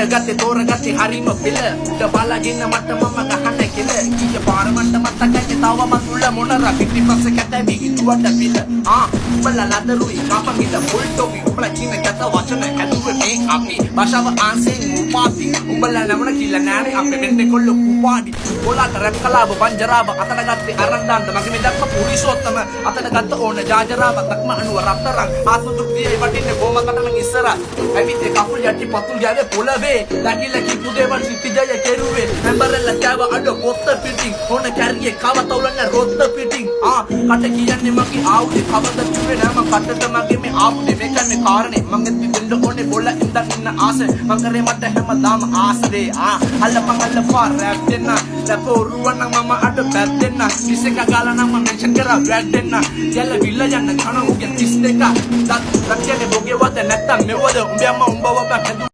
ඉටගත්තේ තෝරගත්තේ හරිම පිළ උඩ බලාගෙන මට මම ගහන්නේ කෙල කීය පාර මට මතකයි තව මතුල මොනර පිටිපස්ස කැතවි හිතුවට පිළ උඹලා ලදරුයි කාපංගිට පොල්ටෝවි උඹලා කියන කත වචන හැදුවේ මේ අපි භාෂාව ආන්සෙන් උපාති උඹලා නමන කියලා නෑනේ අපේ වෙන්නේ කොල්ල කුපාඩි කොලාට රැප් කලාව බංජරාව අතන ගත්තේ අරන් දාන්න මගේ මේ දැක්ක පුරිසෝත්තම අතන ගත්ත ඕන ජාජරාව තක්ම අනුව රත්තරන් ආත්ම තෘප්තියේ වටින්නේ කොමකට නම් ඉස්සර ඇවිත් කකුල් යටි පතුල් යගේ පොළවේ ලකිල කිපු දේවල් සිටිජය කෙරුවේ මෙම්බරලා කෑව අඩ පොත්ත පිටින් ඕන කැරියේ කව තවලන්න රොත්ත පිටින් කට කියන්නේ මගේ ආයුධේ කවද චුවේ නෑ මම කටට මගේ මේ ආයුධේ මේකන්නේ කාරණේ මං එත් දෙන්න ඕනේ බොල ඉඳන් ඉන්න ආස මං කරේ මට හැමදාම ආසදේ අල්ලපා රැප් දෙන්න ලපෝරුවන් මම අඩ බැත් දෙන්න කිසික ගාලා නම් මම මෙන්ෂන් කරා වැක් දෙන්න යැල විල්ල යන්න කන උගේ 32 දත් කියන්නේ බොගේ වද නැත්තම් මෙවද උඹ යම උඹව බැ